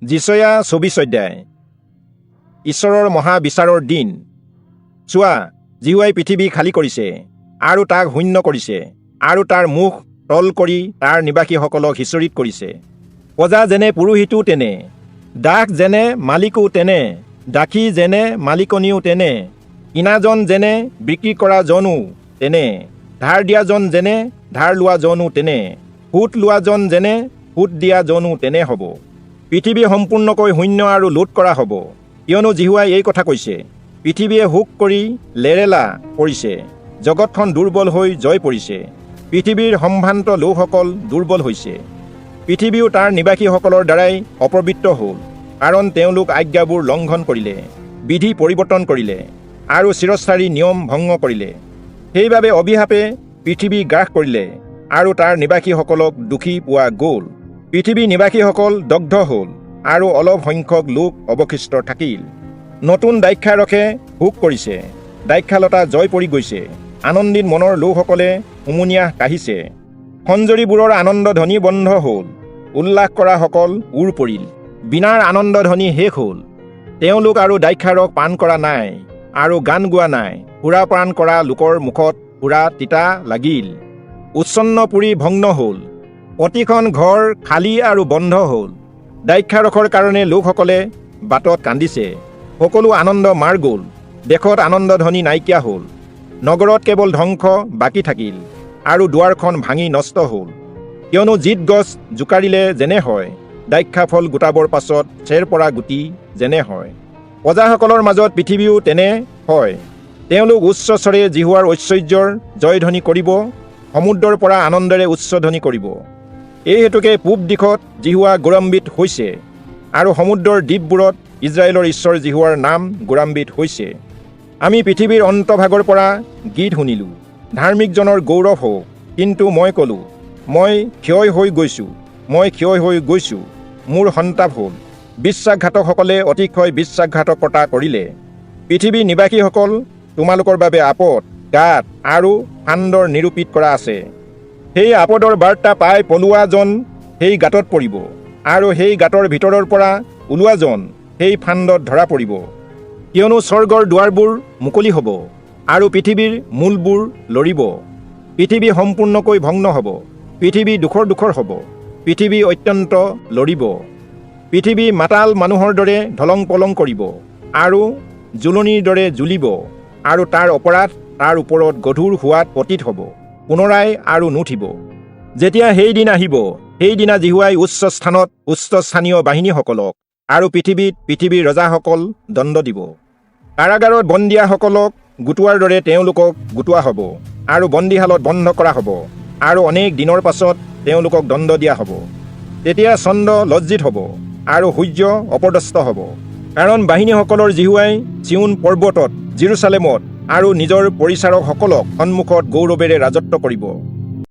Isaiah24 ঈশ্বৰৰ মহাবিচাৰৰ দিন। চোৱা, জিহুৱাই পৃথিৱী খালী কৰিছে আৰু তাক শূন্য কৰিছে আৰু তাৰ মুখ তল কৰি তাৰ নিবাসীসকলক সিঁচৰিত কৰিছে। প্ৰজা যেনে পুৰোহিতো তেনে, দাস যেনে মালিকো তেনে, দাসী যেনে মালিকনীও তেনে, কিনাজন যেনে বিক্ৰী কৰা জনো তেনে, ধাৰ দিয়াজন যেনে ধাৰ লোৱা জনো তেনে, সুদ লোৱাজন যেনে সুদ দিয়া জনো তেনে হ'ব। পৃথিৱী সম্পূৰ্ণকৈ শূন্য আৰু লোট কৰা হ'ব, কিয়নো জিহুৱাই এই কথা কৈছে। পৃথিৱীয়ে শোক কৰি লেৰেলা পৰিছে, জগতখন দুৰ্বল হৈ জয় পৰিছে। পৃথিৱীৰ সম্ভ্ৰান্ত লোকসকল দুৰ্বল হৈছে। পৃথিৱীও তাৰ নিবাসীসকলৰ দ্বাৰাই অপবিত্ৰ হ'ল, কাৰণ তেওঁলোক আজ্ঞাবোৰ লংঘন কৰিলে, বিধি পৰিৱৰ্তন কৰিলে আৰু চিৰস্থায়ী নিয়ম ভংগ কৰিলে। সেইবাবে অভিশাপে পৃথিৱী গ্ৰাস কৰিলে আৰু তাৰ নিবাসীসকলক দুখী পোৱা গ'ল। পৃথিৱীৰ নিবাসীসকল দগ্ধ হ'ল আৰু অলপ সংখ্যক লোক অৱশিষ্ট থাকিল। নতুন দ্ৰাক্ষাৰসে ভোগ কৰিছে, দ্ৰাক্ষালতা জয় পৰি গৈছে। আনন্দিত মনৰ লোকসকলে হুমুনিয়াহ কাঢ়িছে। সঞ্জৰীবোৰৰ আনন্দধ্বনি বন্ধ হ'ল, উল্লাস কৰাসকল উৰ পৰিল। বীণাৰ আনন্দধ্বনি শেষ হ'ল। তেওঁলোক আৰু দ্ৰাক্ষাৰস পান কৰা নাই আৰু গান গোৱা নাই। সুৰাপান কৰা লোকৰ মুখত সুৰা তিতা লাগিল। উচ্ছন্ন পুৰি ভগ্ন হ'ল, প্ৰতিখন ঘৰ খালী আৰু বন্ধ হ'ল। দ্ৰাক্ষাৰসৰ কাৰণে লোকসকলে বাটত কান্দিছে। সকলো আনন্দ মাৰ গ'ল। দেশত আনন্দধ্বনি নাইকিয়া হ'ল। নগৰত কেৱল ধ্বংস বাকী থাকিল আৰু দুৱাৰখন ভাঙি নষ্ট হ'ল। কিয়নো জিত গছ জোকাৰিলে যেনে হয়, দ্ৰাক্ষা ফল গোটাবৰ পাছত চেৰ পৰা গুটি যেনে হয়, প্ৰজাসকলৰ মাজত পৃথিৱীও তেনে হয়। তেওঁলোক উচ্চ স্বৰে জিহুৱাৰ ঐশ্বৰ্যৰ জয়ধ্বনি কৰিব, সমুদ্ৰৰ পৰা আনন্দেৰে উচ্চধ্বনি কৰিব। এই হেতুকে পূব দিশত জিহুৱা গৌৰৱান্বিত হৈছে আৰু সমুদ্ৰৰ দ্বীপবোৰত ইজৰাইলৰ ঈশ্বৰ জিহুৱাৰ নাম গৌৰৱান্বিত হৈছে। আমি পৃথিৱীৰ অন্তভাগৰ পৰা গীত শুনিলোঁ, ধাৰ্মিকজনৰ গৌৰৱ হওক। কিন্তু মই ক'লোঁ, মই ক্ষয় হৈ গৈছোঁ, মই ক্ষয় হৈ গৈছোঁ, মোৰ সন্তাপ হ'ল। বিশ্বাসঘাতকসকলে অতিশয় বিশ্বাসঘাতকতা কৰিলে। পৃথিৱীৰ নিবাসীসকল, তোমালোকৰ বাবে আপদ, গাত আৰু ফান্দৰ নিৰূপিত কৰা আছে। সেই আপদৰ বাৰ্তা পাই পলোৱাজন সেই গাঁতত পৰিব, আৰু সেই গাঁতৰ ভিতৰৰ পৰা ওলোৱাজন সেই ফান্দত ধৰা পৰিব। কিয়নো স্বৰ্গৰ দুৱাৰবোৰ মুকলি হ'ব আৰু পৃথিৱীৰ মূলবোৰ লৰিব। পৃথিৱী সম্পূৰ্ণকৈ ভগ্ন হ'ব। পৃথিৱী দুখৰ হ'ব। পৃথিৱী অত্যন্ত লৰিব। পৃথিৱী মাতাল মানুহৰ দৰে ঢলং পলং কৰিব আৰু জুলনিৰ দৰে জ্বলিব, আৰু তাৰ অপৰাধ তাৰ ওপৰত গধুৰ হোৱাত পতিত হ'ব, পুনৰাই আৰু নুঠিব। যেতিয়া সেই দিন আহিব, সেইদিনা জিহুৱাই উচ্চ স্থানত উচ্চস্থানীয় বাহিনীসকলক আৰু পৃথিৱীৰ ৰজাসকল দণ্ড দিব। কাৰাগাৰত বন্দীয়াসকলক গোটোৱাৰ দৰে তেওঁলোকক গোটোৱা হ'ব আৰু বন্দীশালত বন্ধ কৰা হ'ব, আৰু অনেক দিনৰ পাছত তেওঁলোকক দণ্ড দিয়া হ'ব। তেতিয়া চন্দ্ৰ লজ্জিত হ'ব আৰু সূৰ্য অপদস্থ হ'ব, কাৰণ বাহিনীসকলৰ জিহুৱাই চিউন পৰ্বতত, জেৰুচালেমত আৰু নিজৰ পৰিচাৰকসকলক সন্মুখত গৌৰৱেৰে ৰাজত্ব কৰিব।